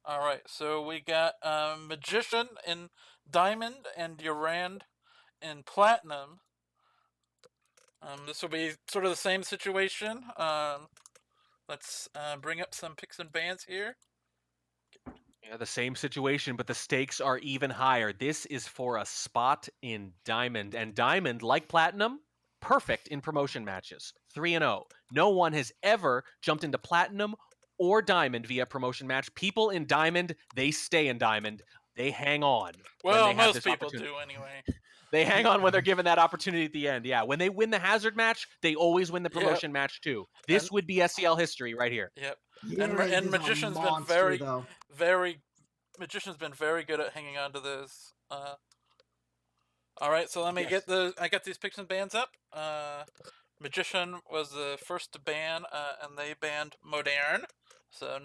All right, so we got Magician in Diamond and YerAnd in Platinum. This will be sort of the same situation. Let's bring up some picks and bans here. Yeah, the same situation, but the stakes are even higher. This is for a spot in Diamond, and Diamond, like Platinum, perfect in promotion matches. 3-0. No one has ever jumped into Platinum or Diamond via promotion match. People in Diamond, they stay in Diamond. They hang on when Well, they have most this people opportunity. do anyway. They hang on when they're given that opportunity at the end. Yeah, when they win the hazard match, they always win the Yep. promotion match too. And This would be SCL history right here. yep. YerAnd And is a Magician's been monster, though. Magician's been very good at hanging on to this. All right, so let me Yes. I got these picks and bans up. Magician was the first to ban, and they banned Modern. So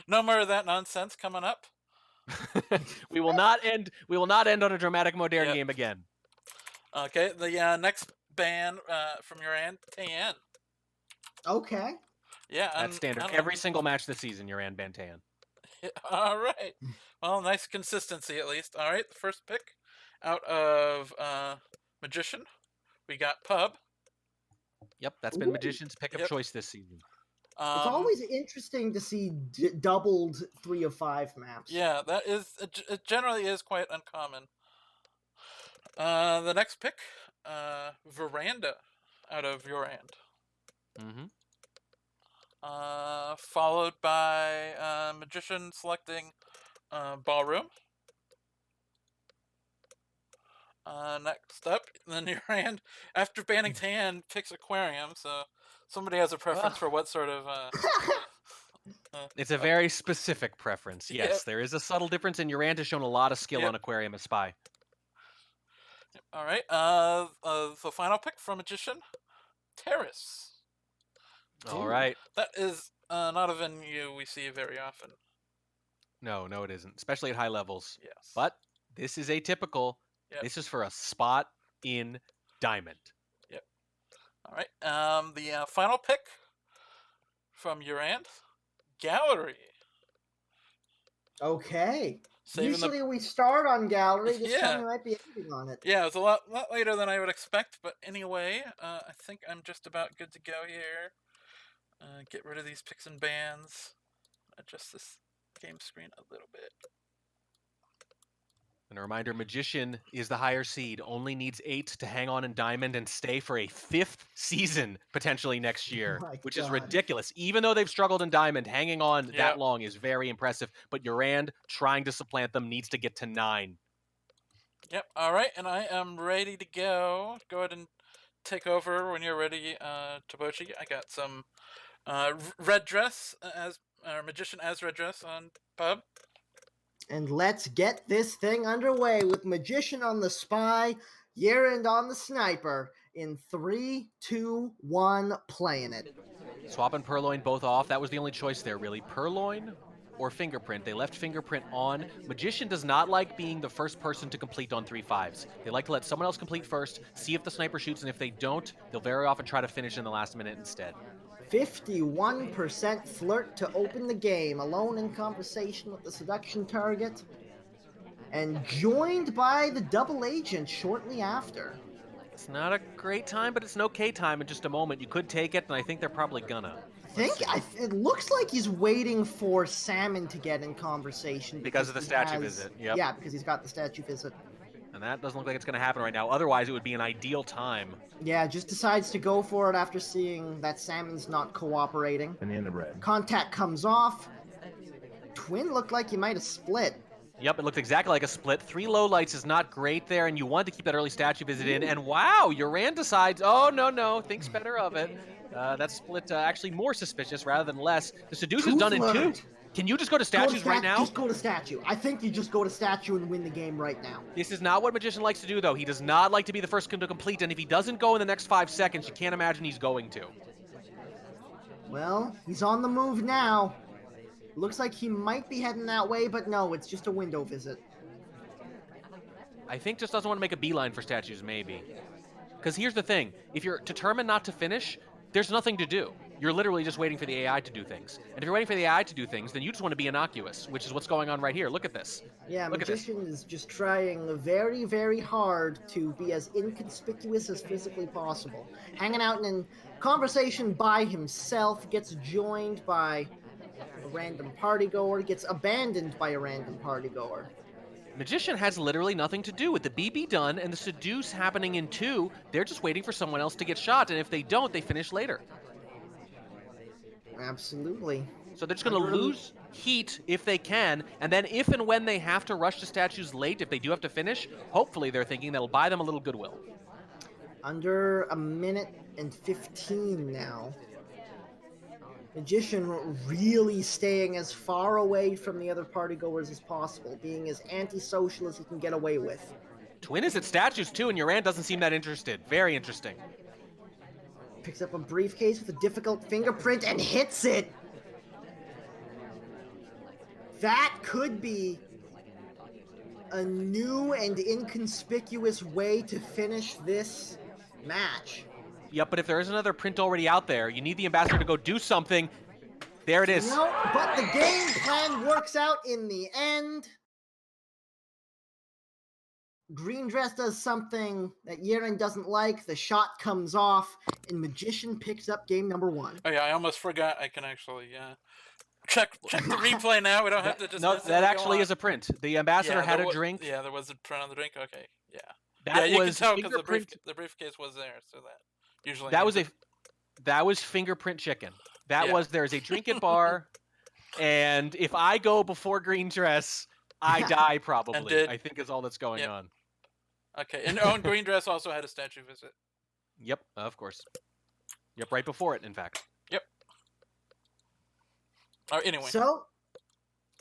no more of that nonsense coming up. We will not end on a dramatic modern Yep. game again. Okay, the next ban from YerAnd, Tan. Okay. Yeah, That's standard. Every single match this season, YerAnd Bantan. All right. Well, nice consistency at least. All right, the first pick out of Magician, we got Pub. Yep, that's been Magician's pick of choice this season. It's always interesting to see doubled 3 of 5 maps. Yeah, that is it generally is quite uncommon. The next pick, Veranda, out of YerAnd. Mm-hmm. Followed by Magician selecting Ballroom. Next up, then YerAnd, after banning Tan, picks Aquarium. So somebody has a preference for what sort of. It's a very specific preference. Yes, Yep. there is a subtle difference, and YerAnd has shown a lot of skill on Aquarium as Spy. All right. The final pick from Magician, Terrace. All right. That is not a venue we see very often. No, it isn't, especially at high levels. Yes. But this is atypical. Yep. This is for a spot in Diamond. Yep. All right. The final pick from YerAnd, Gallery. Okay. Usually we start on Gallery. This time we might be ending on it. Yeah, it's a lot later than I would expect. But anyway, I think I'm just about good to go here. Get rid of these picks and bans. Adjust this game screen a little bit. And a reminder, Magician is the higher seed, only needs 8 to hang on in Diamond and stay for a 5th season potentially next year, which is ridiculous. Even though they've struggled in Diamond, hanging on that long is very impressive. But YerAnd, trying to supplant them, needs to get to 9. Yep, all right, and I am ready to go. Go ahead and take over when you're ready, Tabochi. I got some red dress Magician as red dress on Pub. And let's get this thing underway with Magician on the Spy, YerAnd on the Sniper in 3, 2, 1, playing it. Swap and Purloin both off. That was the only choice there, really. Purloin or Fingerprint. They left Fingerprint on. Magician does not like being the first person to complete on 3-5s. They like to let someone else complete first, see if the sniper shoots, and if they don't, they'll very often try to finish in the last minute instead. 51% flirt to open the game, alone in conversation with the seduction target, and joined by the double agent shortly after. It's not a great time, but it's an okay time in just a moment. You could take it, and I think they're probably gonna. It looks like he's waiting for Salmon to get in conversation. Because of the statue visit, yep. Yeah, because he's got the statue visit. And that doesn't look like it's going to happen right now. Otherwise, it would be an ideal time. Yeah, just decides to go for it after seeing that Salmon's not cooperating. Banana bread. Contact comes off. Twin looked like he might have split. Yep, it looked exactly like a split. 3 low lights is not great there, and you wanted to keep that early statue visit in. And wow, YerAnd decides, oh, no, thinks better of it. That split actually more suspicious rather than less. The Seduce is done in 2. Can you just go to statues right now? Just go to statue. I think you just go to statue and win the game right now. This is not what Magician likes to do, though. He does not like to be the first to complete, and if he doesn't go in the next 5 seconds, you can't imagine he's going to. Well, he's on the move now. Looks like he might be heading that way, but no, it's just a window visit. I think just doesn't want to make a beeline for statues, maybe. Because here's the thing. If you're determined not to finish, there's nothing to do. You're literally just waiting for the AI to do things. And if you're waiting for the AI to do things, then you just want to be innocuous, which is what's going on right here. Look at this. Yeah, Look at this. Magician is just trying very, very hard to be as inconspicuous as physically possible. Hanging out in a conversation by himself, gets joined by a random partygoer, gets abandoned by a random partygoer. Magician has literally nothing to do with the BB done and the seduce happening in 2. They're just waiting for someone else to get shot, and if they don't, they finish later. Absolutely. So they're just going to lose heat if they can, and then if and when they have to rush to statues late, if they do have to finish, hopefully they're thinking that'll buy them a little goodwill. Under a minute and 15 now. Magician really staying as far away from the other partygoers as possible, being as antisocial as he can get away with. Twin is at statues too, and YerAnd doesn't seem that interested. Very interesting. Picks up a briefcase with a difficult fingerprint and hits it. That could be a new and inconspicuous way to finish this match. Yep, but if there is another print already out there, you need the ambassador to go do something. There it is. No, but the game plan works out in the end. Green Dress does something that YerAnd doesn't like. The shot comes off, and Magician picks up game number 1. Oh yeah, I almost forgot. I can actually check the replay now. We don't have to just. No, that actually is a print. The ambassador had a drink. Yeah, there was a print on the drink. Okay, yeah. That you was can tell because fingerprint. the briefcase was there, so that usually. That was fingerprint chicken. That Yeah. was there's a drink at bar, and if I go before Green Dress, I die probably. I think is all that's going on. Okay, and Owen Green Dress also had a statue visit. Yep, of course. Yep, right before it, in fact. Yep. Anyway. So,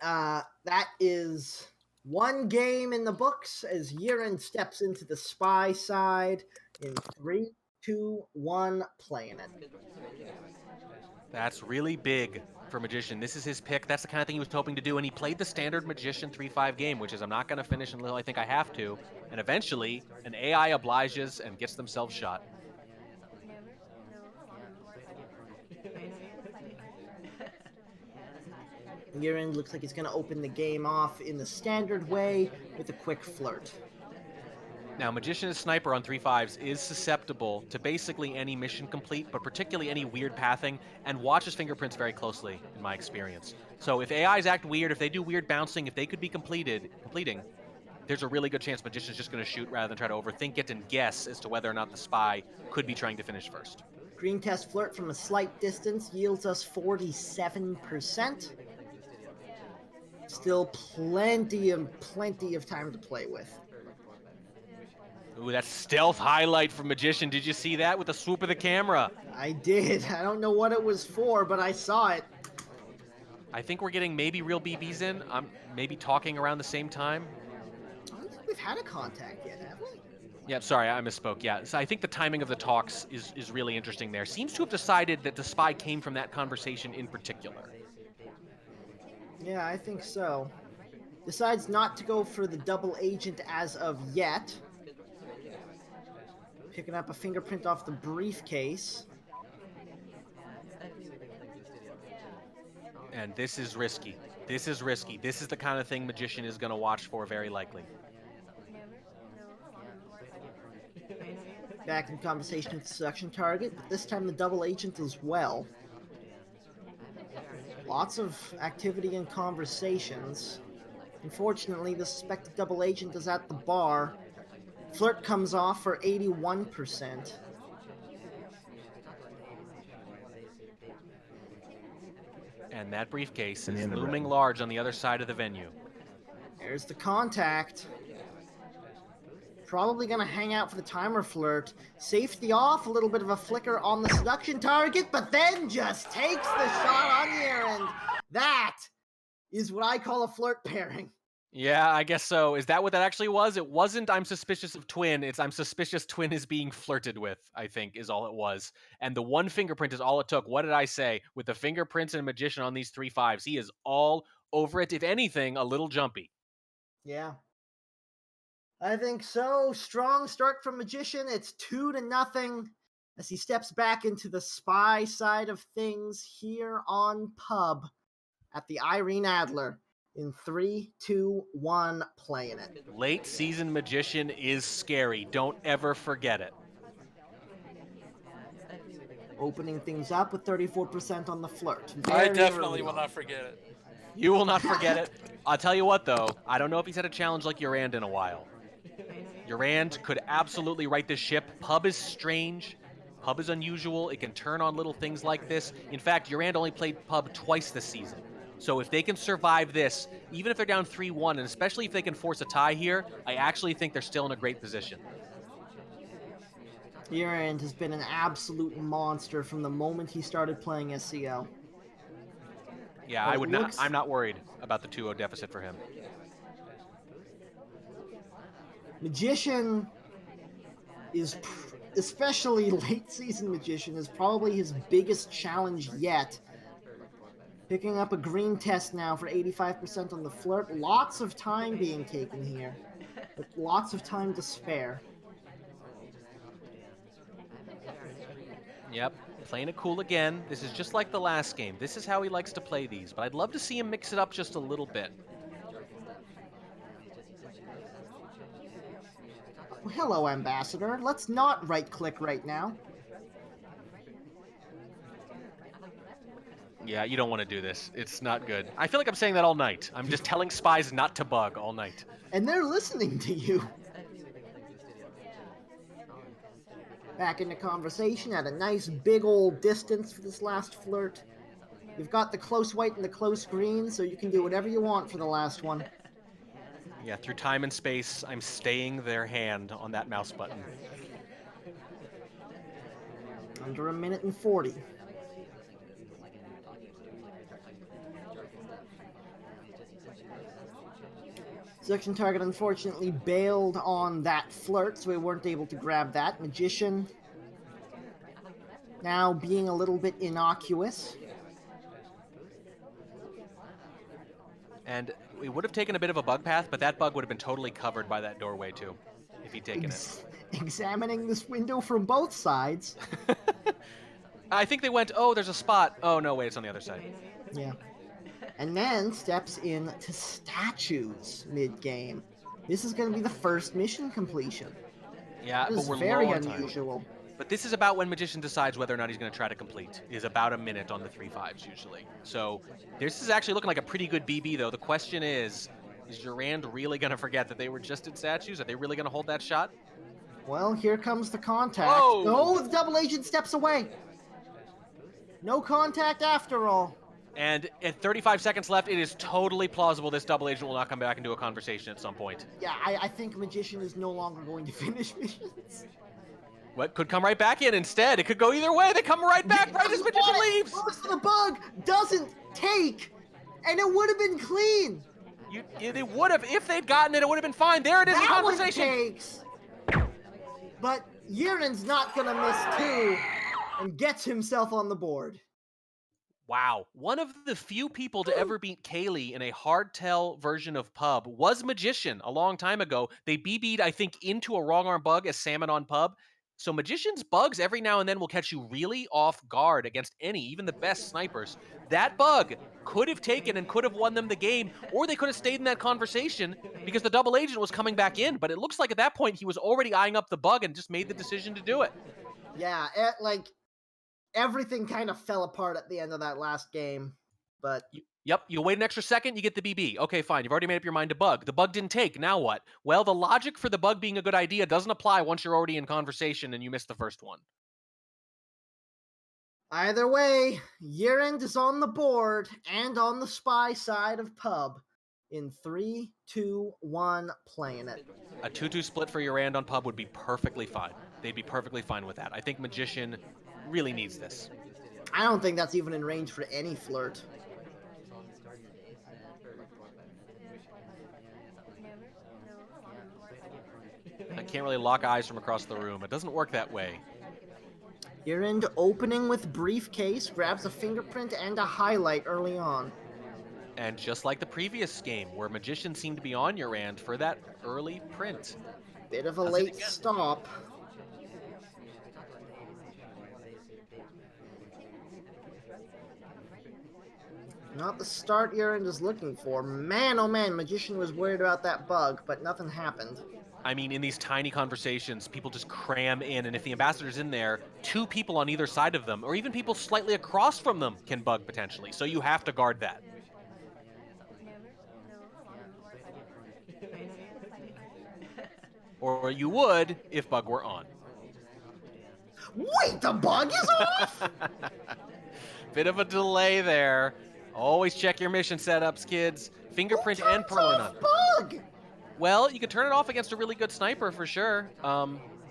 that is one game in the books as YerAnd steps into the spy side in 3, 2, 1, playing it. That's really big for Magician. This is his pick. That's the kind of thing he was hoping to do, and he played the standard Magician 3-5 game, which is I'm not going to finish until I think I have to, and eventually an AI obliges and gets themselves shot. YerAnd looks like he's going to open the game off in the standard way with a quick flirt. Now, Magician as Sniper on 3-5s is susceptible to basically any mission complete, but particularly any weird pathing, and watches fingerprints very closely, in my experience. So if AIs act weird, if they do weird bouncing, if they could be completing, there's a really good chance Magician's just going to shoot rather than try to overthink it and guess as to whether or not the spy could be trying to finish first. Green test flirt from a slight distance yields us 47%. Still plenty of time to play with. Ooh, that stealth highlight from Magician. Did you see that with the swoop of the camera? I did. I don't know what it was for, but I saw it. I think we're getting maybe real BBs in. Maybe talking around the same time. I don't think we've had a contact yet, have we? Yeah, sorry, I misspoke. Yeah, so I think the timing of the talks is really interesting there. Seems to have decided that the spy came from that conversation in particular. Yeah, I think so. Decides not to go for the double agent as of yet. Picking up a fingerprint off the briefcase. And this is risky. This is risky. This is the kind of thing Magician is going to watch for, very likely. Back in conversation with the seduction target, but this time the double agent as well. Lots of activity and conversations. Unfortunately, the suspected double agent is at the bar. Flirt comes off for 81%. And that briefcase is looming large on the other side of the venue. There's the contact. Probably gonna hang out for the timer flirt. Safety off, a little bit of a flicker on the seduction target, but then just takes the shot on YerAnd. That is what I call a flirt pairing. Yeah, I guess so. Is that what that actually was? It wasn't I'm suspicious of Twin. It's I'm suspicious Twin is being flirted with, I think, is all it was. And the one fingerprint is all it took. What did I say? With the fingerprints and Magician on these 3-5s, he is all over it. If anything, a little jumpy. Yeah. I think so. Strong start from Magician. It's 2-0. as he steps back into the spy side of things here on Pub at the Irene Adler in 3, 2, 1, playing it. Late season Magician is scary. Don't ever forget it. Opening things up with 34% on the flirt. I Very definitely early will on. not forget it. You will not forget it. I'll tell you what, though. I don't know if he's had a challenge like YerAnd in a while. YerAnd could absolutely right this ship. Pub is strange. Pub is unusual. It can turn on little things like this. In fact, YerAnd only played Pub twice this season. So if they can survive this, even if they're down 3-1, and especially if they can force a tie here, I actually think they're still in a great position. YerAnd has been an absolute monster from the moment he started playing SCL. Yeah, But I it would looks- not. I'm not worried about the 2-0 deficit for him. Magician is, especially late season Magician, is probably his biggest challenge yet. Picking up a green test now for 85% on the flirt. Lots of time being taken here, but lots of time to spare. Yep, playing it cool again. This is just like the last game. This is how he likes to play these, but I'd love to see him mix it up just a little bit. Well, hello, Ambassador. Let's not right-click right now. Yeah, you don't want to do this. It's not good. I feel like I'm saying that all night. I'm just telling spies not to bug all night. And they're listening to you. Back into conversation at a nice big old distance for this last flirt. You've got the close white and the close green, so you can do whatever you want for the last one. Yeah, through time and space, I'm staying their hand on that mouse button. Under a minute and 40. Section target unfortunately bailed on that flirt, so we weren't able to grab that. Magician now being a little bit innocuous. And we would have taken a bit of a bug path, but that bug would have been totally covered by that doorway too, if he'd taken it. Examining this window from both sides. I think they went, oh, there's a spot. Oh, no, wait, it's on the other side. Yeah. And then steps in to statues mid-game. This is going to be the first mission completion. Yeah, This but is we're very low on time. unusual. But this is about when Magician decides whether or not he's going to try to complete. Is about a minute on the 3-5s usually. So this is actually looking like a pretty good BB, though. The question is YerAnd really going to forget that they were just in statues? Are they really going to hold that shot? Well, here comes the contact. Whoa! Oh, the double agent steps away. No contact after all. And at 35 seconds left, it is totally plausible this double agent will not come back and do a conversation at some point. Yeah, I think Magician is no longer going to finish missions. What could come right back in instead? It could go either way. They come right back right as Magician leaves. Goes for the bug, doesn't take, and it would have been clean. They would have, if they'd gotten it, it would have been fine. There it is, the That one conversation. takes. But YerAnd's not gonna miss two, and gets himself on the board. Wow. One of the few people to ever beat Kaylee in a hardtail version of Pub was Magician a long time ago. They BB'd, I think, into a wrong arm bug as Salmon on Pub. So Magician's bugs every now and then will catch you really off guard against even the best snipers. That bug could have taken and could have won them the game, or they could have stayed in that conversation because the double agent was coming back in. But it looks like at that point he was already eyeing up the bug and just made the decision to do it. Yeah, everything kind of fell apart at the end of that last game, but Yep, you wait an extra second, you get the BB. Okay, fine, you've already made up your mind to bug. The bug didn't take, now what? Well, the logic for the bug being a good idea doesn't apply once you're already in conversation and you missed the first one. either way, YerAnd is on the board and on the spy side of Pub in 3, 2, 1, playing it. A 2-2 split for YerAnd on Pub would be perfectly fine. They'd be perfectly fine with that. I think Magician really needs this. I don't think that's even in range for any flirt. I can't really lock eyes from across the room. It doesn't work that way. YerAnd opening with briefcase, grabs a fingerprint and a highlight early on. And just like the previous game, where Magician seemed to be on YerAnd for that early print. Bit of a late stop. Not the start YerAnd is looking for. Man, oh man, Magician was worried about that bug, but nothing happened. I mean, in these tiny conversations, people just cram in, and if the ambassador's in there, 2 people on either side of them, or even people slightly across from them, can bug potentially. So you have to guard that. Or you would if bug were on. Wait, the bug is off? Bit of a delay there. Always check your mission setups, kids. Fingerprint Who and turns purloin off on. bug? Well, you can turn it off against a really good sniper for sure.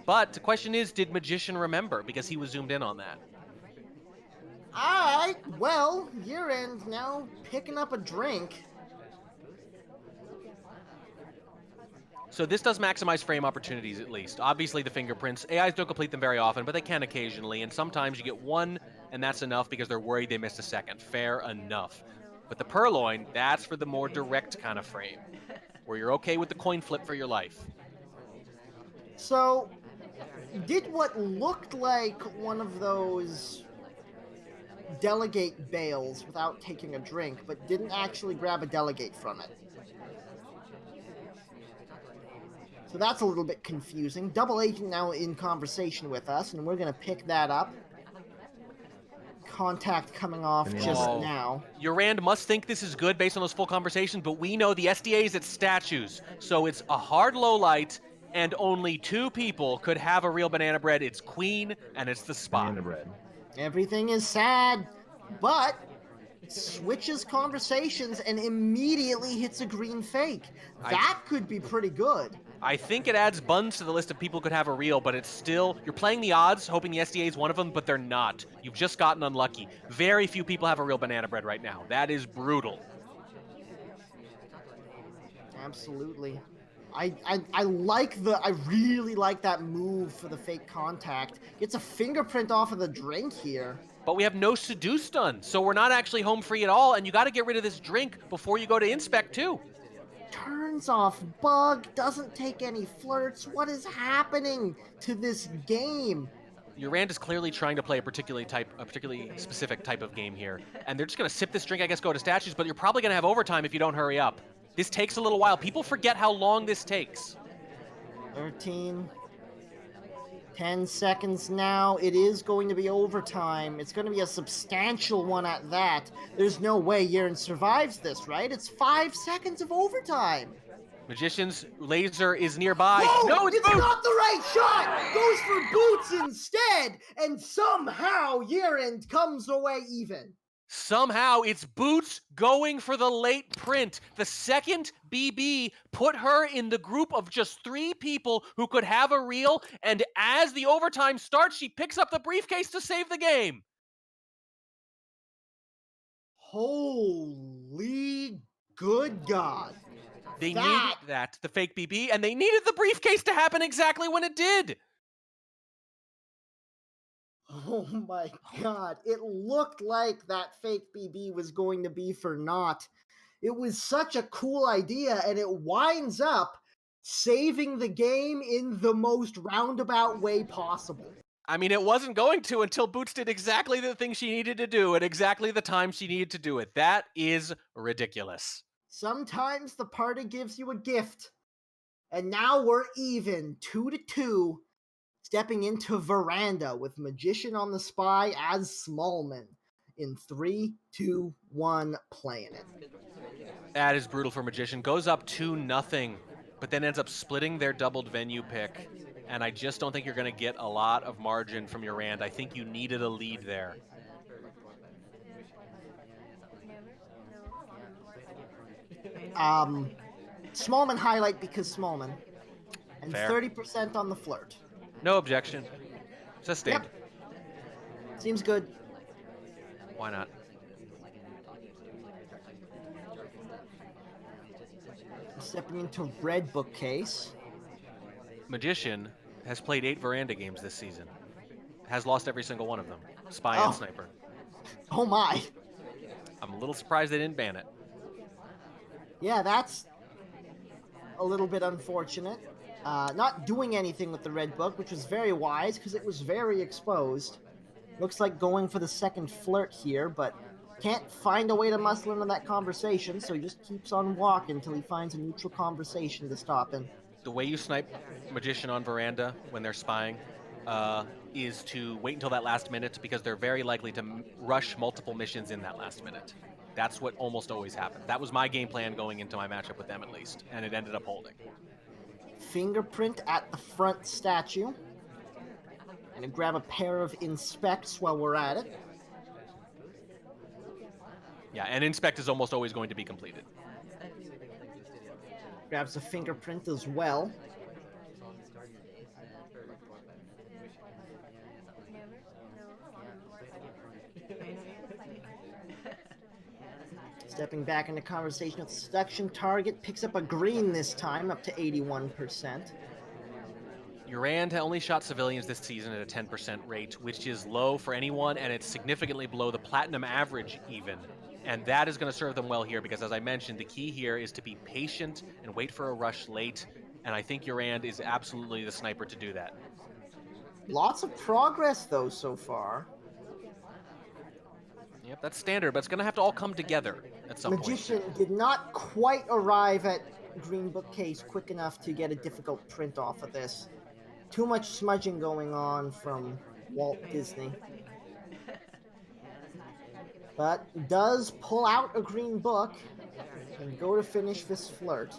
But the question is, did Magician remember? Because he was zoomed in on that. Alright, well, YerAnd now picking up a drink. So this does maximize frame opportunities, at least. Obviously, the fingerprints, AIs don't complete them very often, but they can occasionally, and sometimes you get one, and that's enough because they're worried they missed a second. Fair enough. But the purloin, that's for the more direct kind of frame, where you're okay with the coin flip for your life. So, did what looked like one of those delegate bales without taking a drink, but didn't actually grab a delegate from it. So that's a little bit confusing. Double Agent now in conversation with us, and we're going to pick that up. Contact coming off just now. YerAnd must think this is good based on those full conversations, but we know the SDA is at statues, so it's a hard low light, and only 2 people could have a real banana bread. It's Queen, and it's the spy. Banana bread. Everything is sad, but switches conversations and immediately hits a green fake. That could be pretty good. I think it adds buns to the list of people who could have a reel, but it's still, you're playing the odds, hoping the SDA is one of them, but they're not. You've just gotten unlucky. Very few people have a real banana bread right now. That is brutal. Absolutely. I really like that move for the fake contact. Gets a fingerprint off of the drink here. But we have no seduce done, so we're not actually home free at all, and you got to get rid of this drink before you go to inspect too. Turns off bug, doesn't take any flirts. What is happening to this game? YerAnd is clearly trying to play a particularly specific type of game here, and they're just going to sip this drink, I guess, go to statues, but you're probably going to have overtime if you don't hurry up. This takes a little while. People forget how long this takes. 13. 10 seconds now. It is going to be overtime. It's going to be a substantial one at that. There's no way YerAnd survives this, right? It's 5 seconds of overtime. Magician's laser is nearby. Whoa, no, it's Boots! Not the right shot! Goes for Boots instead, and somehow YerAnd comes away even. Somehow, it's Boots going for the late print. The second BB put her in the group of just 3 people who could have a reel, and as the overtime starts, she picks up the briefcase to save the game. Holy good God. They needed that, the fake BB, and they needed the briefcase to happen exactly when it did. Oh my God. It looked like that fake BB was going to be for naught. It was such a cool idea, and it winds up saving the game in the most roundabout way possible. I mean, it wasn't going to until Boots did exactly the thing she needed to do at exactly the time she needed to do it. That is ridiculous. Sometimes the party gives you a gift. And now we're even, 2-2. Stepping into Veranda with Magician on the Spy as Smallman in 3, 2, 1, playing it. That is brutal for Magician. Goes up 2-0, but then ends up splitting their doubled venue pick. And I just don't think you're going to get a lot of margin from YerAnd. I think you needed a lead there. Smallman highlight because Smallman. And Fair. 30% on the flirt. No objection. Sustained. Yep. Seems good. Why not? Stepping into red bookcase. Magician has played 8 Veranda games this season. Has lost every single one of them. Spy and Sniper. Oh my. I'm a little surprised they didn't ban it. Yeah, that's a little bit unfortunate. Not doing anything with the red book, which was very wise because it was very exposed. Looks like going for the second flirt here, but can't find a way to muscle into that conversation, so he just keeps on walking until he finds a neutral conversation to stop in. The way you snipe Magician on Veranda when they're spying is to wait until that last minute, because they're very likely to rush multiple missions in that last minute. That's what almost always happens. That was my game plan going into my matchup with them, at least, and it ended up holding. Fingerprint at the front statue. Gonna grab a pair of inspects while we're at it. Yeah, and inspect is almost always going to be completed. Grabs a fingerprint as well. Stepping back into conversation with the seduction target, picks up a green this time, up to 81%. YerAnd only shot civilians this season at a 10% rate, which is low for anyone, and it's significantly below the platinum average even. And that is going to serve them well here, because as I mentioned, the key here is to be patient and wait for a rush late, and I think YerAnd is absolutely the sniper to do that. Lots of progress, though, so far. Yep, that's standard, but it's going to have to all come together at some Magician point. did not quite arrive at green bookcase quick enough to get a difficult print off of this. Too much smudging going on from Walt Disney. But does pull out a green book and go to finish this flirt.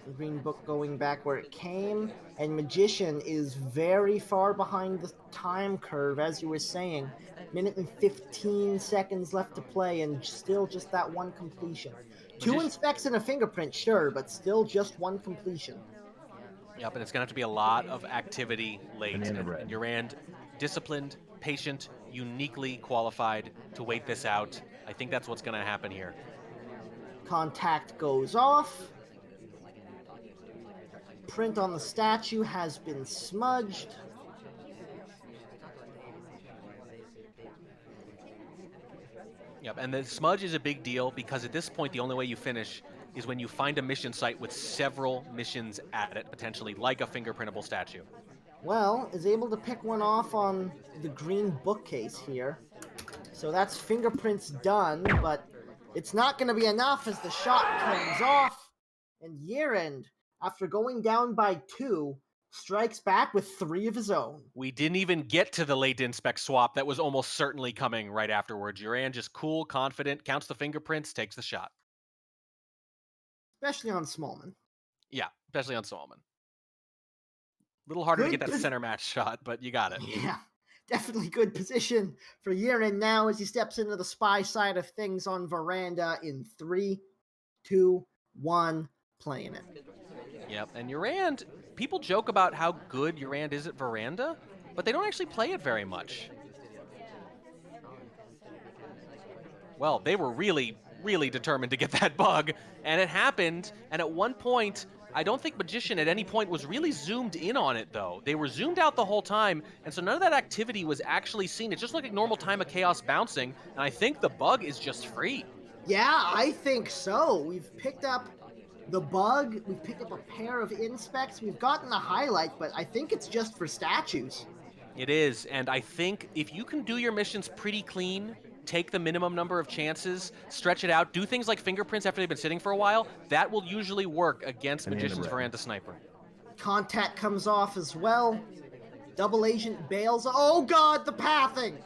The green book going back where it came, and Magician is very far behind the time curve, as you were saying. Minute and 15 seconds left to play, and still just that one completion. Two inspects and a fingerprint, sure, but still just one completion. Yep, and it's going to have to be a lot of activity late. And YerAnd, disciplined, patient, uniquely qualified to wait this out. I think that's what's going to happen here. Contact goes off. Print on the statue has been smudged. Yep, and the smudge is a big deal, because at this point the only way you finish is when you find a mission site with several missions at it, potentially, like a fingerprintable statue. Well, is able to pick one off on the green bookcase here. So that's fingerprints done, but it's not going to be enough as the shot comes off. And YerAnd, after going down by 2, strikes back with 3 of his own. We didn't even get to the late inspect swap that was almost certainly coming right afterwards. YerAnd just cool, confident, counts the fingerprints, takes the shot. Especially on Smallman. Yeah, especially on Smallman. A little harder to get that center match shot, but you got it. Yeah, definitely good position for YerAnd now as he steps into the spy side of things on Veranda in 3, 2, 1, playing it. Yep, and YerAnd, people joke about how good YerAnd is at Veranda, but they don't actually play it very much. Well, they were really, really determined to get that bug, and it happened, and at one point, I don't think Magician at any point was really zoomed in on it, though. They were zoomed out the whole time, and so none of that activity was actually seen. It's just like a normal time of chaos bouncing, and I think the bug is just free. Yeah, I think so. We've picked up the bug, we've picked up a pair of inspects, we've gotten the highlight, but I think it's just for statues. It is, and I think if you can do your missions pretty clean, take the minimum number of chances, stretch it out, do things like fingerprints after they've been sitting for a while, that will usually work against Magician's Veranda Sniper. Contact comes off as well. Double agent bails. Oh god, the pathing!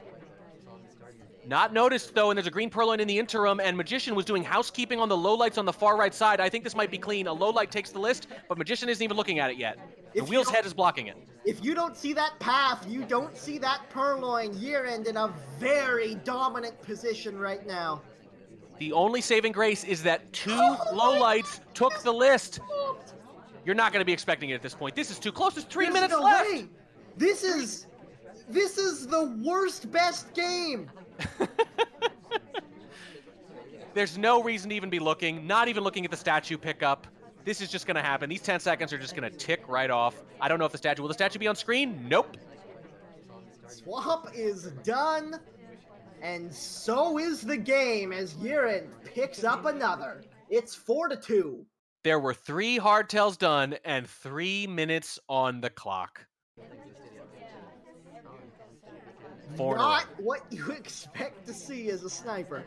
Not noticed, though, and there's a green purloin in the interim, and Magician was doing housekeeping on the lowlights on the far right side. I think this might be clean. A lowlight takes the list, but Magician isn't even looking at it yet. The wheel's head is blocking it. If you don't see that path, you don't see that purloin. YerAnd in a very dominant position right now. The only saving grace is that 2 lowlights took the list. You're not going to be expecting it at this point. This is too close. There's 3 minutes left. Way. This is the worst best game. There's no reason to even be looking, not even looking at the statue pickup. This is just going to happen. These 10 seconds are just going to tick right off. I don't know if will the statue be on screen? Nope. Swap is done. And so is the game as YerAnd picks up another. It's 4-2. There were 3 hardtails done and 3 minutes on the clock. 4 in a row. Not what you expect to see as a sniper.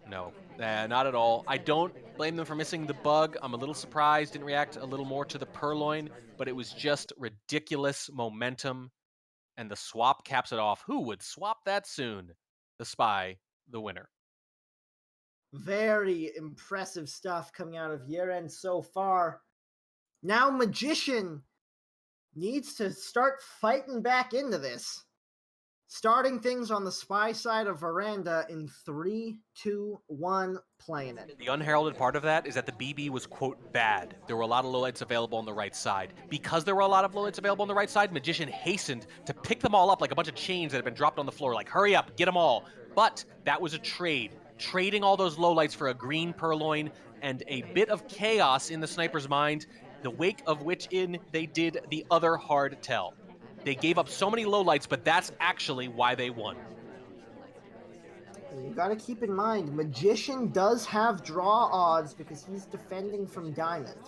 No, not at all. I don't blame them for missing the bug. I'm a little surprised, didn't react a little more to the purloin, but it was just ridiculous momentum, and the swap caps it off. Who would swap that soon? The Spy, the winner. Very impressive stuff coming out of YerAnd so far. Now Magician needs to start fighting back into this. Starting things on the Spy side of Veranda in 3, 2, 1, playing it. The unheralded part of that is that the BB was, quote, bad. There were a lot of lowlights available on the right side. Because there were a lot of lowlights available on the right side, Magician hastened to pick them all up like a bunch of chains that had been dropped on the floor, like, hurry up, get them all. But that was a trade. Trading all those lowlights for a green purloin and a bit of chaos in the sniper's mind, the wake of which they did the other hard tell. They gave up so many lowlights, but that's actually why they won. You gotta keep in mind, Magician does have draw odds because he's defending from Diamond.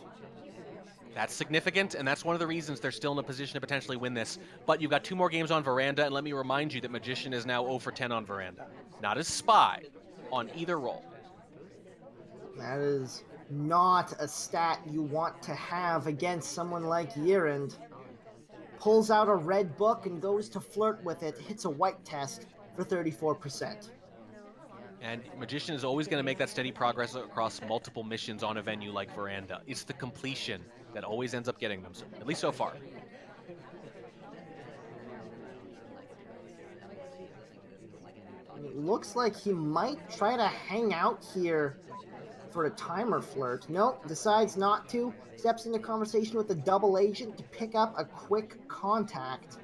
That's significant, and that's one of the reasons they're still in a position to potentially win this. But you've got 2 more games on Veranda, and let me remind you that Magician is now 0 for 10 on Veranda. Not as Spy, on either roll. That is not a stat you want to have against someone like YerAnd. Pulls out a red book and goes to flirt with it, hits a white test for 34%. And Magician is always going to make that steady progress across multiple missions on a venue like Veranda. It's the completion that always ends up getting them, at least so far. It looks like he might try to hang out here for a timer flirt. Nope, decides not to. Steps into conversation with the double agent to pick up a quick contact.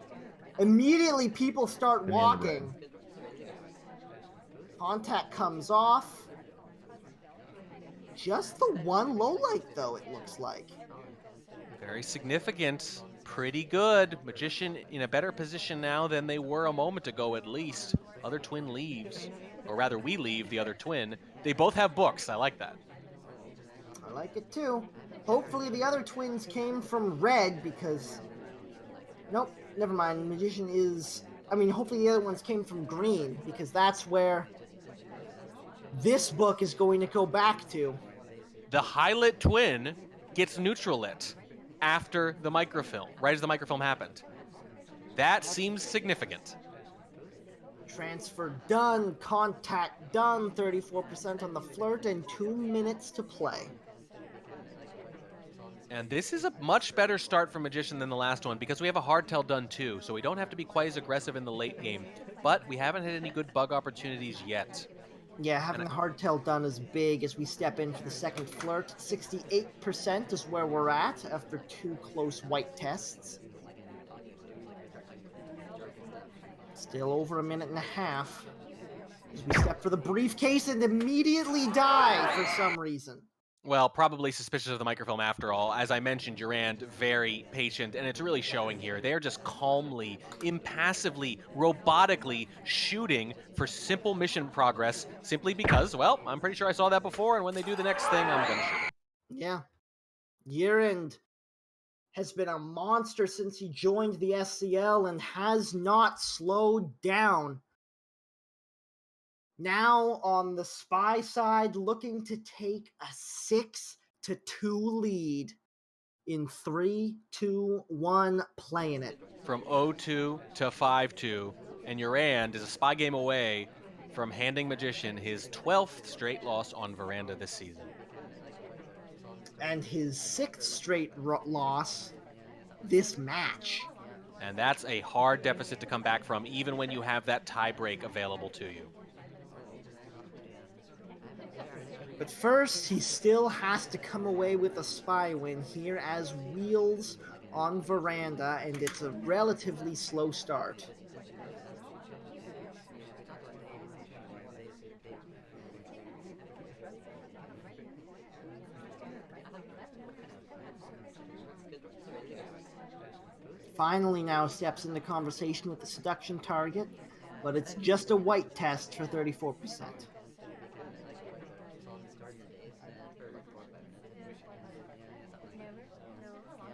Immediately, people start walking. Contact comes off. Just the one low light, though, it looks like. Very significant. Pretty good. Magician in a better position now than they were a moment ago, at least. Other twin leaves. Or rather, we leave the other twin. They both have books. I like that. I like it, too. Hopefully the other twins came from red, because... Nope, never mind. Magician is... hopefully the other ones came from green, because that's where this book is going to go back to. The high-lit twin gets neutral lit after the microfilm, right as the microfilm happened. That seems significant. Transfer done, contact done, 34% on the flirt, and 2 minutes to play. And this is a much better start for Magician than the last one because we have a hardtail done too, so we don't have to be quite as aggressive in the late game. But we haven't had any good bug opportunities yet. Yeah, having the hardtail done is big as we step in for the second flirt. 68% is where we're at after 2 close white tests. Still over a minute and a half as we step for the briefcase and immediately die for some reason. Well, probably suspicious of the microfilm after all. As I mentioned, YerAnd, very patient, and it's really showing here. They're just calmly, impassively, robotically shooting for simple mission progress simply because, well, I'm pretty sure I saw that before, and when they do the next thing, I'm going to shoot. Yeah. YerAnd has been a monster since he joined the SCL and has not slowed down. Now on the Spy side, looking to take a 6-2 lead in 3, 2, 1, playing it. From 0-2 to 5-2, and YerAnd is a Spy game away from handing Magician his 12th straight loss on Veranda this season. And his 6th straight loss this match. And that's a hard deficit to come back from, even when you have that tie break available to you. But first, he still has to come away with a Spy win here as Wheels on Veranda, and it's a relatively slow start. Finally now steps into conversation with the seduction target. but it's just a white test for 34%.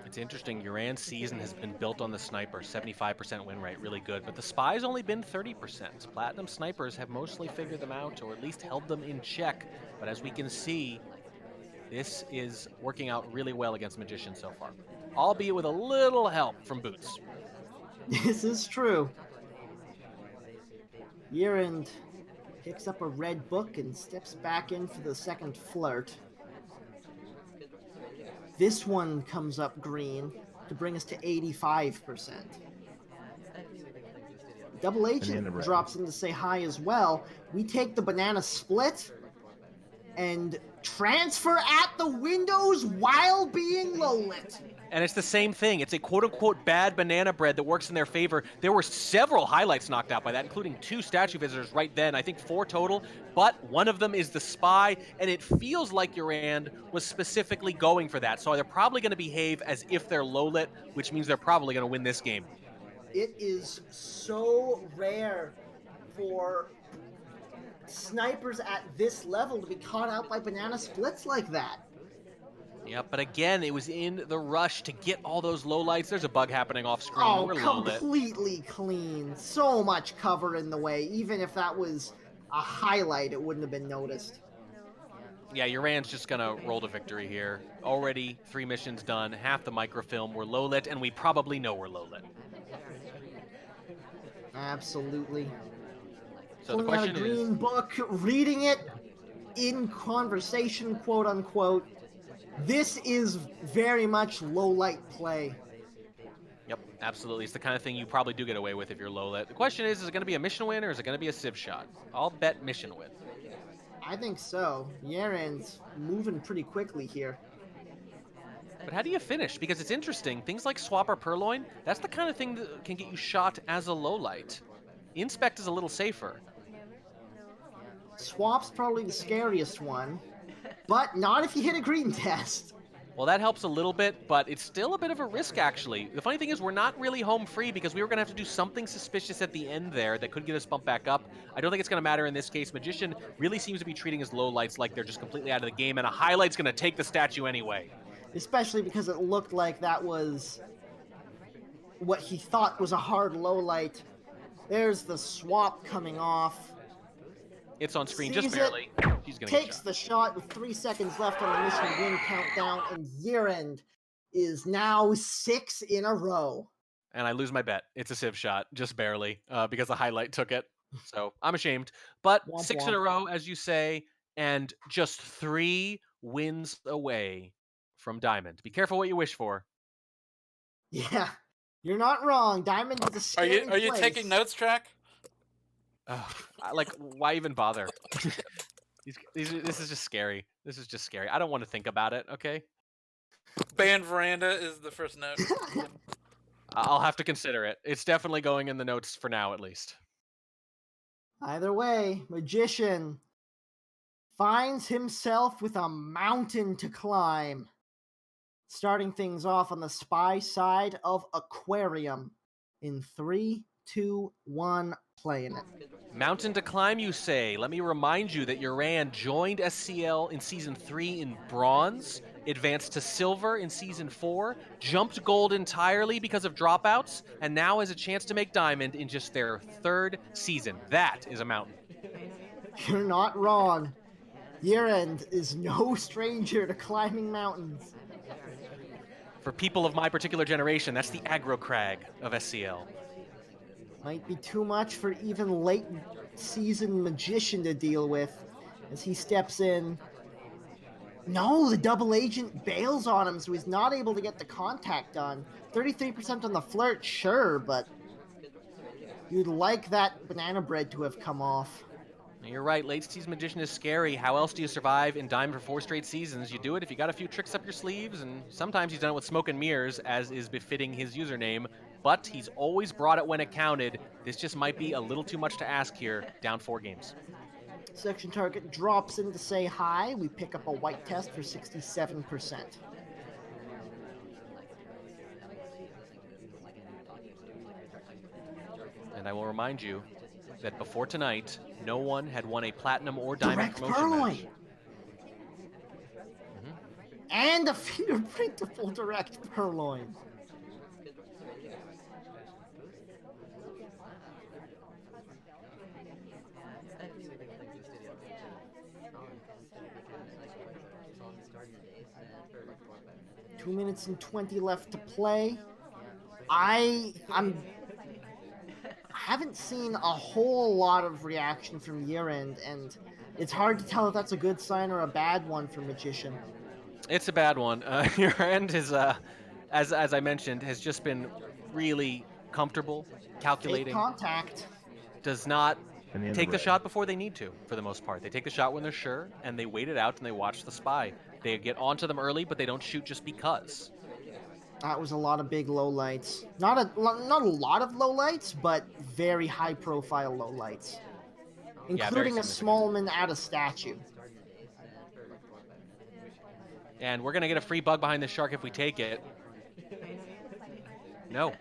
It's interesting, YerAnd's season has been built on the sniper, 75% win rate, really good, but the spy's only been 30%. Platinum snipers have mostly figured them out, or at least held them in check, but as we can see, this is working out really well against Magician so far, albeit with a little help from Boots. This is true. YerAnd picks up a red book and steps back in for the second flirt. This one comes up green to bring us to 85%. Double Agent drops in to say hi as well. We take the banana split and transfer at the windows while being low-lit. And it's the same thing. It's a quote-unquote bad banana bread that works in their favor. There were several highlights knocked out by that, including 2 statue visitors right then. I think 4 total, but one of them is the spy, and it feels like YerAnd was specifically going for that. So they're probably going to behave as if they're low-lit, which means they're probably going to win this game. It is so rare for snipers at this level to be caught out by banana splits like that. Yeah, but again, it was in the rush to get all those lowlights. There's a bug happening off screen. Oh, We're low-lit. completely clean. So much cover in the way. Even if that was a highlight, it wouldn't have been noticed. Yeah, YerAnd's just going to roll to victory here. Already 3 missions done, half the microfilm. We're low-lit, and we probably know we're low-lit. Absolutely. So the Pulling out a question green is, book, reading it in conversation, quote unquote. This is very much low light play. yep, absolutely. It's the kind of thing you probably do get away with if you're low-lit. The question is it going to be a mission win or is it going to be a civ shot? I'll bet mission win. I think so. YerAnd's moving pretty quickly here. But how do you finish? Because it's interesting. Things like swap or purloin, that's the kind of thing that can get you shot as a low light. Inspect is a little safer. Swap's probably the scariest one, but not if you hit a green test. Well, that helps a little bit, but it's still a bit of a risk, actually. The funny thing is we're not really home free because we were going to have to do something suspicious at the end there that could get us bumped back up. I don't think it's going to matter in this case. Magician really seems to be treating his low lights like they're just completely out of the game, and a highlight's going to take the statue anyway. Especially because it looked like that was what he thought was a hard low light. There's the swap coming off. It's on screen Sees just barely. He's going to get Takes shot. the shot with 3 seconds left on the mission win countdown, and YerAnd is now 6 in a row. And I lose my bet. It's a civ shot, just barely, because the highlight took it. So I'm ashamed. But Womp 6 in womp. a row, as you say, and just 3 wins away from Diamond. Be careful what you wish for. Yeah, you're not wrong. Diamond is a scary Are you place. taking notes, Track? Like, why even bother? This is just scary. This is just scary. I don't want to think about it, okay? Band Veranda is the first note. I'll have to consider it. It's definitely going in the notes for now, at least. Either way, Magician finds himself with a mountain to climb. Starting things off on the spy side of Aquarium. In 3, 2, 1, playing it. Mountain to climb, you say. Let me remind you that YerAnd joined SCL in Season 3 in Bronze, advanced to Silver in Season 4, jumped Gold entirely because of dropouts, and now has a chance to make Diamond in just their 3rd season. That is a mountain. You're not wrong. YerAnd is no stranger to climbing mountains. For people of my particular generation, that's the aggro crag of SCL. Might be too much for even late season Magician to deal with as he steps in. No, the double agent bails on him, so he's not able to get the contact done. 33% on the flirt, sure, but you'd like that banana bread to have come off. You're right, late season Magician is scary. How else do you survive in Diamond for 4 straight seasons? You do it if you got a few tricks up your sleeves, and sometimes he's done it with smoke and mirrors, as is befitting his username, but he's always brought it when it counted. This just might be a little too much to ask here, down 4 games. Section target drops in to say hi. We pick up a white test for 67%. And I will remind you that before tonight, no one had won a platinum or diamond Direct promotion purloin. match. And a fingerprintable direct purloin. Two minutes and 20 left to play. I haven't seen a whole lot of reaction from YerAnd, and it's hard to tell if that's a good sign or a bad one for Magician. It's a bad one. YerAnd is, as I mentioned, has just been really comfortable, Fake calculating, contact. does not In the end take of the red. shot before they need to, for the most part. They take the shot when they're sure, and they wait it out, and they watch the spy. They get onto them early, but they don't shoot just because. That was a lot of big lowlights. Not a lot of lowlights, but very high profile lowlights, including a significant. Smallman at a statue. And we're going to get a free bug behind the shark if we take it. No.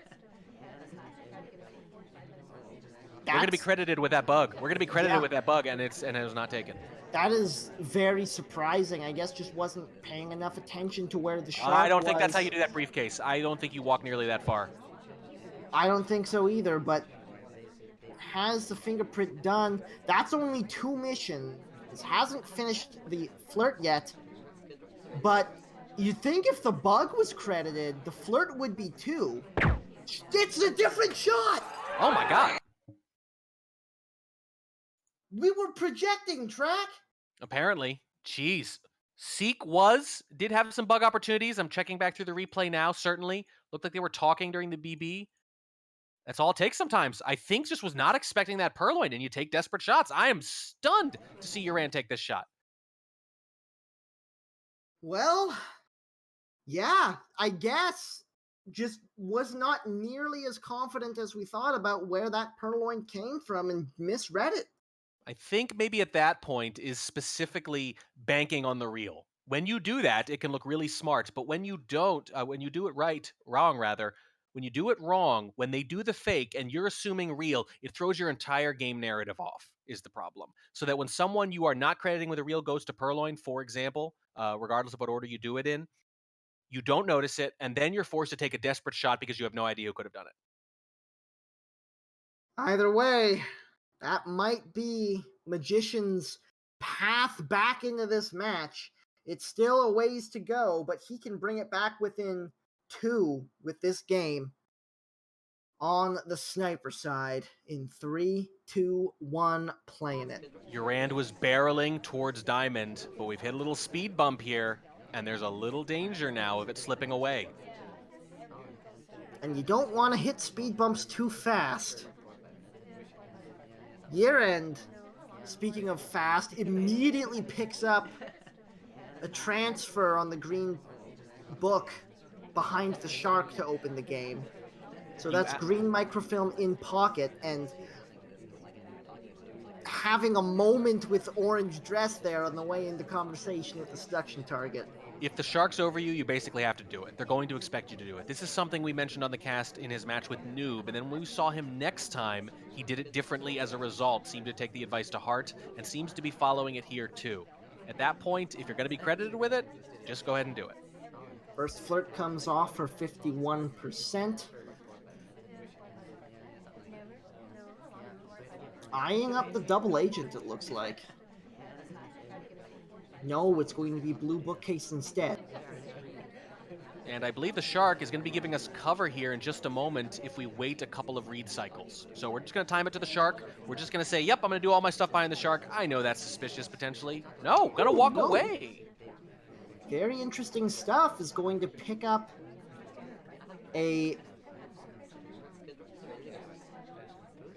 We're going to be credited with that bug. We're going to be credited with that bug, and it was not taken. That is very surprising. I guess just wasn't paying enough attention to where the shark I don't think was. that's how you do that briefcase. I don't think you walk nearly that far. I don't think so either, but has the fingerprint done? That's only 2 missions. Hasn't finished the flirt yet, but you'd think if the bug was credited, the flirt would be 2. It's a different shot! Oh my god. We were projecting, Track. Apparently. Jeez. Seek did have some bug opportunities. I'm checking back through the replay now, certainly. Looked like they were talking during the BB. That's all it takes sometimes. I think just was not expecting that purloin, and you take desperate shots. I am stunned to see YerAnd take this shot. Well, yeah, I guess just was not nearly as confident as we thought about where that purloin came from and misread it. I think maybe at that point is specifically banking on the real. When you do that, it can look really smart, but when you don't, when you do it wrong, when you do it wrong, when they do the fake and you're assuming real, it throws your entire game narrative off, is the problem. So that when someone you are not crediting with a real goes to purloin, for example, regardless of what order you do it in, you don't notice it, and then you're forced to take a desperate shot because you have no idea who could have done it. Either way, that might be Magician's path back into this match. It's still a ways to go, but he can bring it back within 2 with this game. On the sniper side, in 3, 2, 1, playing it. YerAnd was barreling towards Diamond, but we've hit a little speed bump here, and there's a little danger now of it slipping away. And you don't want to hit speed bumps too fast. YerAnd, speaking of fast, immediately picks up a transfer on the green book behind the shark to open the game. So that's green microfilm in pocket, and having a moment with orange dress there on the way into conversation with the seduction target. If the shark's over you, you basically have to do it. They're going to expect you to do it. This is something we mentioned on the cast in his match with Noob, and then when we saw him next time, he did it differently as a result, seemed to take the advice to heart, and seems to be following it here too. At that point, if you're going to be credited with it, just go ahead and do it. First flirt comes off for 51%. Eyeing up the double agent, it looks like. No, it's going to be blue bookcase instead. And I believe the shark is going to be giving us cover here in just a moment if we wait a couple of read cycles. So we're just going to time it to the shark. We're just going to say, yep, I'm going to do all my stuff behind the shark. I know that's suspicious, potentially. No, going to walk away. Very interesting stuff. Is going to pick up a...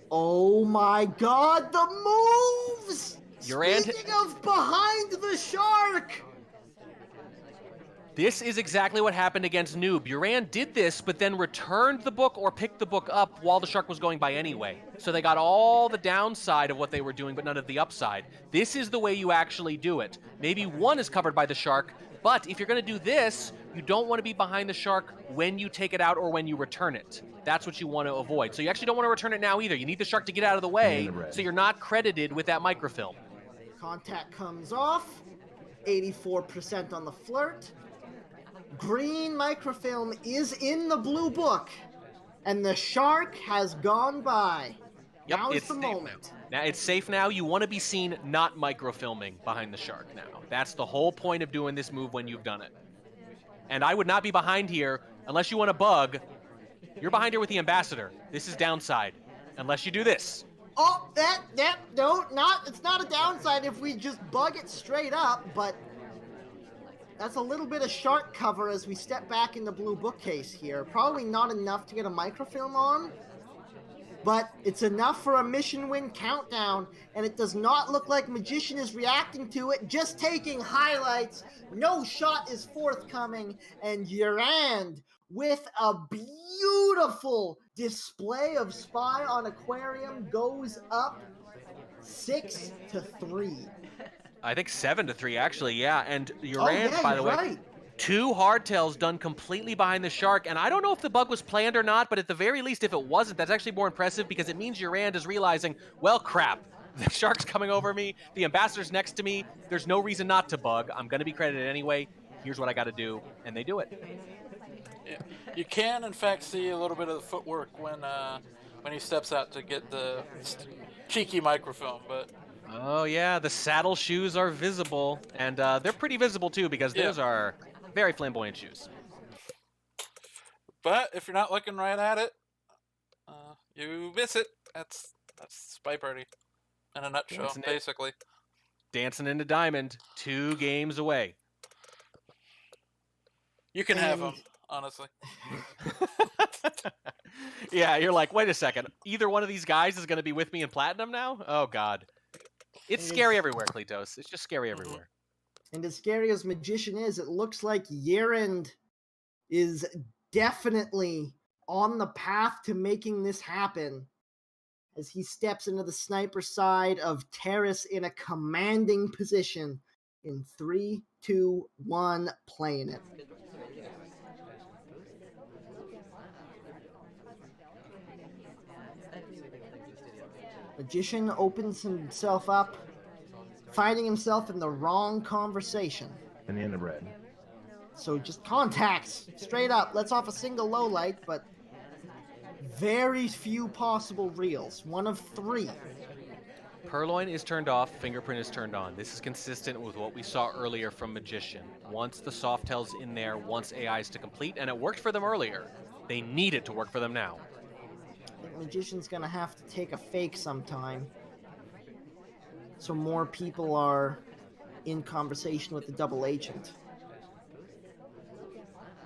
Oh my god, the moves! YerAnd... Speaking of behind the shark! This is exactly what happened against Noob. YerAnd did this, but then returned the book or picked the book up while the shark was going by anyway. So they got all the downside of what they were doing, but none of the upside. This is the way you actually do it. Maybe one is covered by the shark, but if you're going to do this, you don't want to be behind the shark when you take it out or when you return it. That's what you want to avoid. So you actually don't want to return it now either. You need the shark to get out of the way so you're not credited with that microfilm. Contact comes off. 84% on the flirt. Green microfilm is in the blue book, and the shark has gone by. Yep, Now is it's the safe moment. Now it's safe now. You want to be seen not microfilming behind the shark now. That's the whole point of doing this move when you've done it. And I would not be behind here unless you want to bug. You're behind here with the ambassador. This is downside. Unless you do this. Oh, it's not a downside if we just bug it straight up, but that's a little bit of shark cover as we step back in the blue bookcase here. Probably not enough to get a microfilm on, but it's enough for a mission win countdown, and it does not look like Magician is reacting to it, just taking highlights. No shot is forthcoming, and YerAnd with a beautiful display of Spy on Aquarium goes up 6-3. I think 7-3 actually, yeah. And YerAnd, by the way, right. 2 hardtails done completely behind the shark. And I don't know if the bug was planned or not, but at the very least, if it wasn't, that's actually more impressive because it means YerAnd is realizing, well, crap, the shark's coming over me, the ambassador's next to me, there's no reason not to bug. I'm going to be credited anyway. Here's what I got to do. And they do it. Yeah. You can, in fact, see a little bit of the footwork when he steps out to get the cheeky microfilm, but... Oh, yeah, the saddle shoes are visible, and they're pretty visible, too, because those are very flamboyant shoes. But if you're not looking right at it, you miss it. That's SpyParty in a nutshell, basically. Dancing into Diamond, 2 games away. You can have them, honestly. Yeah, you're like, wait a second. Either one of these guys is going to be with me in Platinum now? Oh, God. It's scary everywhere, Kletos. It's just scary everywhere. And as scary as Magician is, it looks like YerAnd is definitely on the path to making this happen as he steps into the sniper side of Terrace in a commanding position in 3, 2, 1, playing it. Magician opens himself up, finding himself in the wrong conversation. And the end of red. So just contacts, straight up, lets off a single low light, but very few possible reels. 1 of 3. Purloin is turned off, Fingerprint is turned on. This is consistent with what we saw earlier from Magician. Once the Softel's in there, wants AIs to complete, and it worked for them earlier. They need it to work for them now. I think Magician's gonna have to take a fake sometime, so more people are in conversation with the double agent.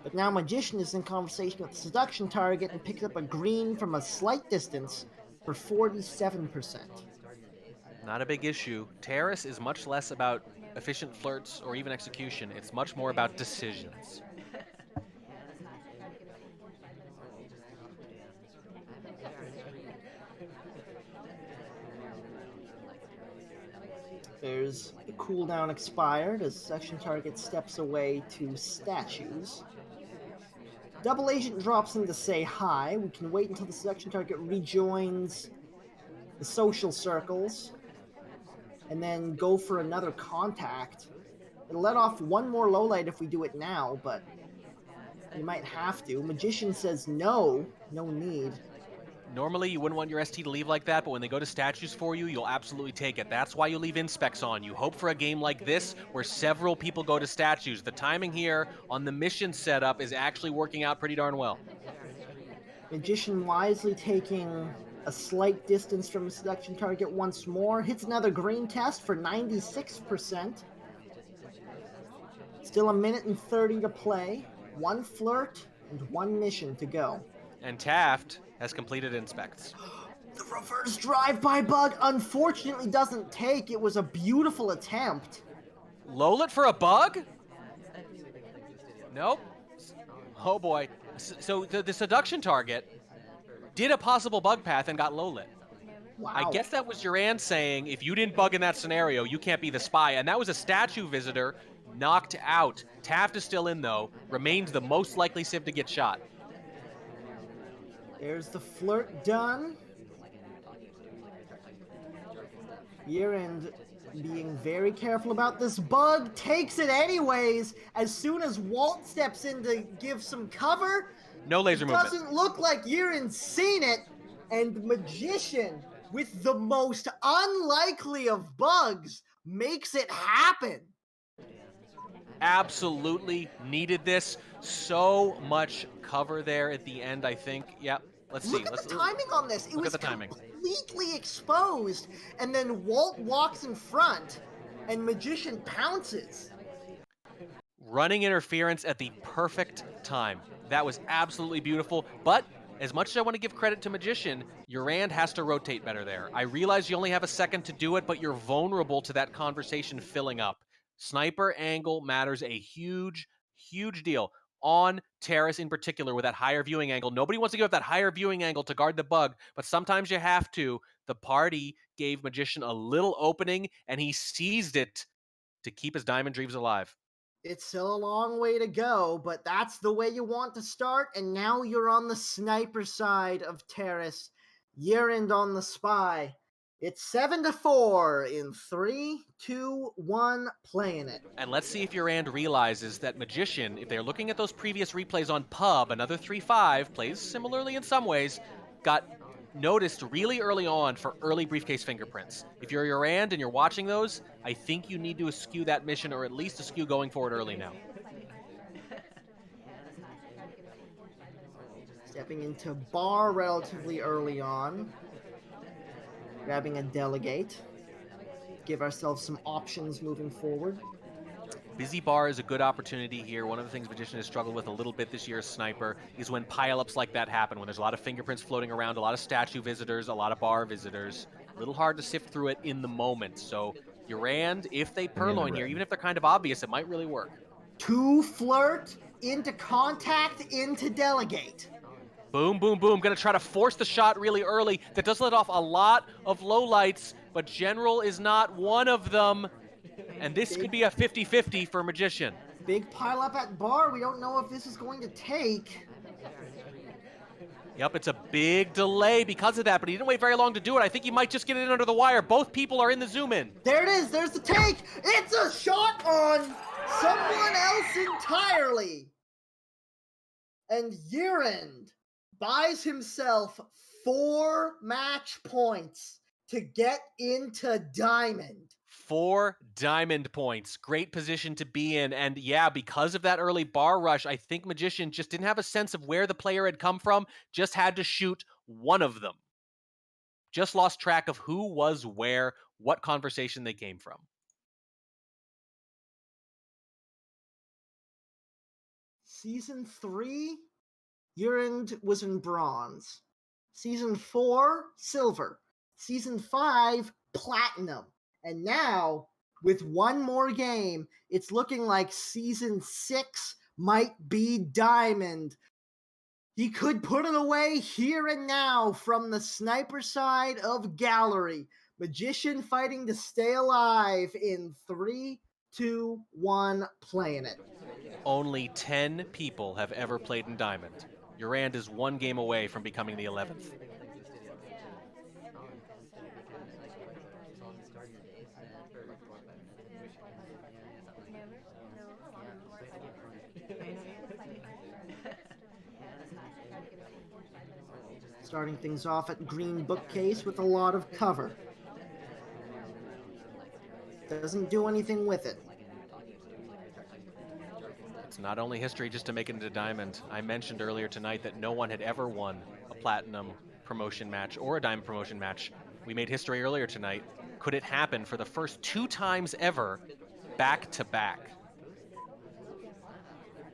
But now Magician is in conversation with the seduction target and picked up a green from a slight distance for 47%. Not a big issue. Terrace is much less about efficient flirts or even execution. It's much more about decisions. There's the cooldown expired as section target steps away to statues. Double agent drops in to say hi. We can wait until the section target rejoins the social circles and then go for another contact. It'll let off 1 more lowlight if we do it now, but we might have to. Magician says no need. Normally, you wouldn't want your ST to leave like that, but when they go to statues for you, you'll absolutely take it. That's why you leave inspects on. You hope for a game like this where several people go to statues. The timing here on the mission setup is actually working out pretty darn well. Magician wisely taking a slight distance from the seduction target once more. Hits another green test for 96%. Still 1:30 to play. 1 flirt and 1 mission to go. And Taft has completed inspects. The reverse drive-by bug unfortunately doesn't take. It was a beautiful attempt. Lolit for a bug? Nope. Oh boy. So the seduction target did a possible bug path and got low lit. Wow. I guess that was YerAnd saying, if you didn't bug in that scenario, you can't be the spy. And that was a statue visitor knocked out. Taft is still in, though. Remains the most likely civ to get shot. There's the flirt done. YerAnd being very careful about this bug, takes it anyways. As soon as Walt steps in to give some cover, No laser movement. doesn't look like YerAnd's seen it. And Magician, with the most unlikely of bugs, makes it happen. Absolutely needed this. So much cover there at the end, I think. Yep. Let's see. Look at the timing on this. It look was at the timing. completely exposed, and then Walt walks in front, and Magician pounces. Running interference at the perfect time. That was absolutely beautiful. But as much as I want to give credit to Magician, YerAnd has to rotate better there. I realize you only have a second to do it, but you're vulnerable to that conversation filling up. Sniper angle matters a huge, huge deal. On Terrace in particular, with that higher viewing angle. Nobody wants to give up that higher viewing angle to guard the bug, but sometimes you have to. The party gave Magician a little opening, and he seized it to keep his diamond dreams alive. It's still a long way to go, but that's the way you want to start, and now you're on the sniper side of Terrace. YerAnd on the spy. It's 7-4 in 3, 2, 1, playing it. And let's see if YerAnd realizes that Magician, if they're looking at those previous replays on Pub, another 3-5, plays similarly in some ways, got noticed really early on for early briefcase fingerprints. If you're YerAnd and you're watching those, I think you need to eschew that mission, or at least eschew going forward early now. Stepping into bar relatively early on. Grabbing a delegate. Give ourselves some options moving forward. Busy bar is a good opportunity here. One of the things Magician has struggled with a little bit this year as Sniper is when pileups like that happen, when there's a lot of fingerprints floating around, a lot of statue visitors, a lot of bar visitors. A little hard to sift through it in the moment. So YerAnd, if they purloin here, even if they're kind of obvious, it might really work. To flirt, into contact, into delegate. Boom, boom, boom. Gonna try to force the shot really early. That does let off a lot of lowlights, but General is not one of them. And this could be a 50-50 for Magician. Big pile up at bar. We don't know if this is going to take. Yep, it's a big delay because of that, but he didn't wait very long to do it. I think he might just get it under the wire. Both people are in the zoom in. There it is. There's the take. It's a shot on someone else entirely. And YerAnd buys himself 4 match points to get into Diamond. 4 diamond points. Great position to be in. And yeah, because of that early bar rush, I think Magician just didn't have a sense of where the player had come from, just had to shoot one of them. Just lost track of who was where, what conversation they came from. Season 3, YerAnd was in bronze. Season 4, silver. Season 5, platinum. And now, with one more game, it's looking like Season 6 might be diamond. He could put it away here and now from the sniper side of Gallery. Magician fighting to stay alive in 3, 2, 1, playing it. Only 10 people have ever played in Diamond. YerAnd is 1 game away from becoming the 11th. Starting things off at green bookcase with a lot of cover. Doesn't do anything with it. It's not only history just to make it into Diamond. I mentioned earlier tonight that no one had ever won a Platinum promotion match or a Diamond promotion match. We made history earlier tonight. Could it happen for the first 2 times ever, back to back?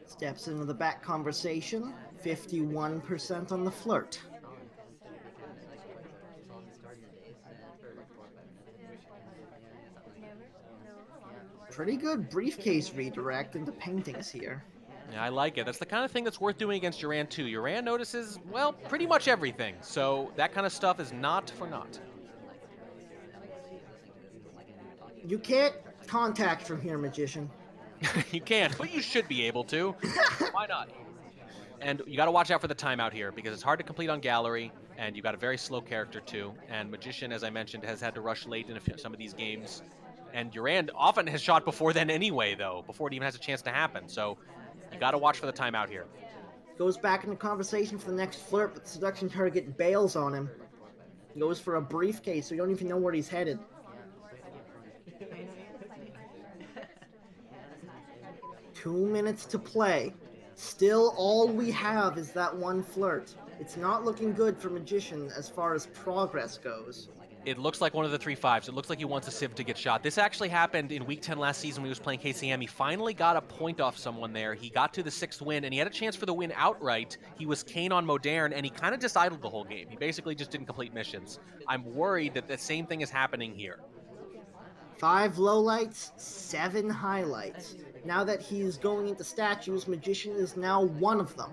Steps into the back conversation, 51% on the flirt. Pretty good briefcase redirect into paintings here. Yeah, I like it. That's the kind of thing that's worth doing against YerAnd too. YerAnd notices, well, pretty much everything. So that kind of stuff is not for naught. You can't contact from here, Magician. You can't, but you should be able to. Why not? And you got to watch out for the timeout here because it's hard to complete on gallery, and you got a very slow character too. And Magician, as I mentioned, has had to rush late in some of these games. And YerAnd often has shot before then anyway, though, before it even has a chance to happen. So you got to watch for the timeout here. Goes back into conversation for the next flirt, but the seduction target bails on him. Goes for a briefcase, so you don't even know where he's headed. Two minutes to play. Still, all we have is that one flirt. It's not looking good for Magician as far as progress goes. It looks like one of the 3-5s. It looks like he wants a Civ to get shot. This actually happened in Week 10 last season when he was playing KCM. He finally got a point off someone there. He got to the 6th win, and he had a chance for the win outright. He was Kane on Modern, and he kind of just idled the whole game. He basically just didn't complete missions. I'm worried that the same thing is happening here. 5 lowlights, 7 highlights. Now that he's going into statues, Magician is now one of them.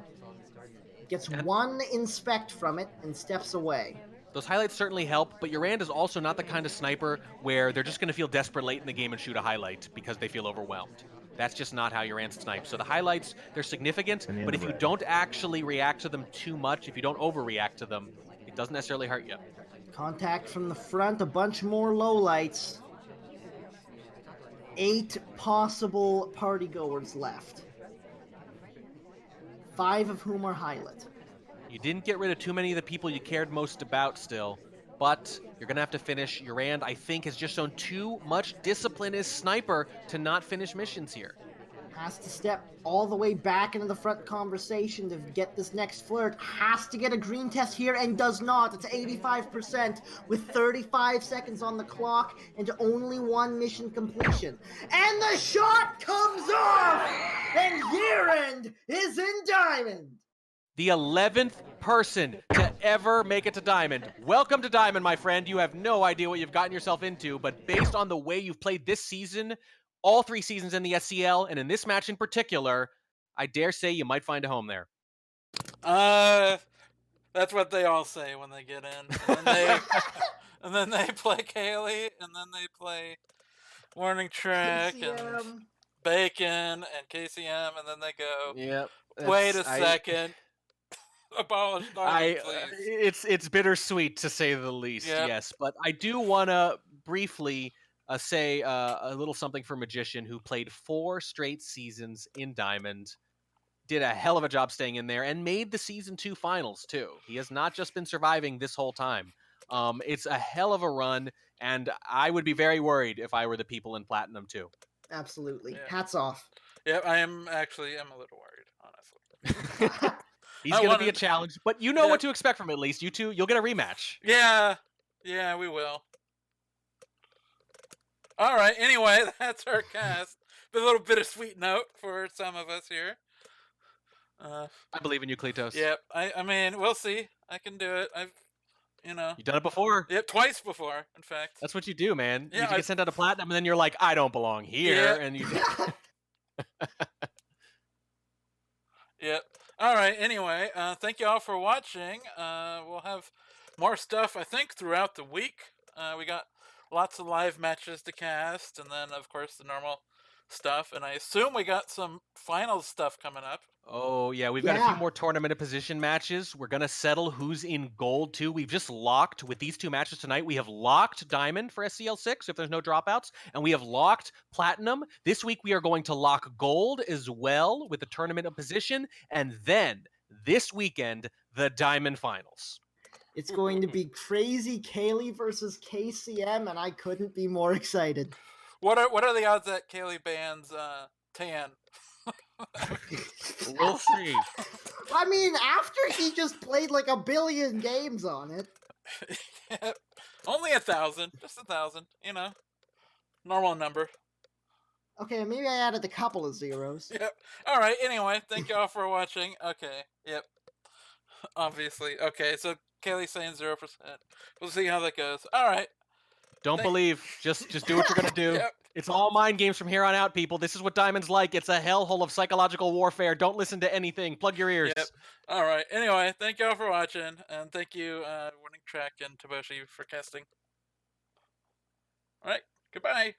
Gets one inspect from it and steps away. Those highlights certainly help, but YerAnd is also not the kind of sniper where they're just going to feel desperate late in the game and shoot a highlight because they feel overwhelmed. That's just not how YerAnd snipes. So the highlights, they're significant, but if you don't actually react to them too much, if you don't overreact to them, it doesn't necessarily hurt you. Contact from the front, a bunch more lowlights. 8 possible partygoers left. 5 of whom are highlight. You didn't get rid of too many of the people you cared most about still, but you're going to have to finish. YerAnd, I think, has just shown too much discipline as sniper to not finish missions here. Has to step all the way back into the front conversation to get this next flirt. Has to get a green test here and does not. It's 85% with 35 seconds on the clock and only 1 mission completion. And the shot comes off! And YerAnd is in Diamond! The 11th person to ever make it to Diamond. Welcome to Diamond, my friend. You have no idea what you've gotten yourself into, but based on the way you've played this season, all 3 seasons in the SCL, and in this match in particular, I dare say you might find a home there. That's what they all say when they get in. And then they play Kaylee, and then they play Warning Track KCM. and Bacon and KCM, and then they go, Yep. wait a second. Abolish Diamond, please. It's bittersweet to say the least, Yep. yes. But I do want to briefly say a little something for Magician, who played 4 straight seasons in Diamond, did a hell of a job staying in there, and made the Season 2 finals, too. He has not just been surviving this whole time. It's a hell of a run, and I would be very worried if I were the people in Platinum, too. Absolutely. Yeah. Hats off. Yeah, I am a little worried, honestly. He's going to be a challenge, but you know what to expect from him, at least. You two, you'll get a rematch. Yeah, we will. All right, anyway, that's our cast. A little bittersweet note for some of us here. I believe in you, Kletos. Yep, I mean, we'll see. I can do it. You've done it before. Yep, twice before, in fact. That's what you do, man. Yeah, you get sent out of Platinum, and then you're like, I don't belong here, Yeah. and you. Yep. All right. Anyway, thank you all for watching. We'll have more stuff, I think, throughout the week. We got lots of live matches to cast, and then, of course, the normal stuff. And I assume we got some finals stuff coming up. Oh, yeah. We've got a few more tournament of position matches. We're going to settle who's in gold, too. We've just locked, with these 2 matches tonight, we have locked Diamond for SCL6 if there's no dropouts, and we have locked Platinum. This week, we are going to lock gold as well with the tournament of position, and then, this weekend, the Diamond finals. It's going to be crazy Kaylee versus KCM, and I couldn't be more excited. What are the odds that Kaylee bans Tan? We'll see. I mean, after he just played like 1 billion games on it. Yep. Only 1,000. Just 1,000, normal number. Okay, maybe I added a couple of zeros. Yep. All right, anyway, thank you all for watching. Okay, yep. Obviously. Okay, so Kaylee's saying 0%. We'll see how that goes. All right. Don't believe. Just do what you're going to do. Yep. It's all mind games from here on out, people. This is what Diamond's like. It's a hellhole of psychological warfare. Don't listen to anything. Plug your ears. Yep. All right. Anyway, thank y'all for watching, and thank you, Winning Track and Toboshi, for casting. All right. Goodbye.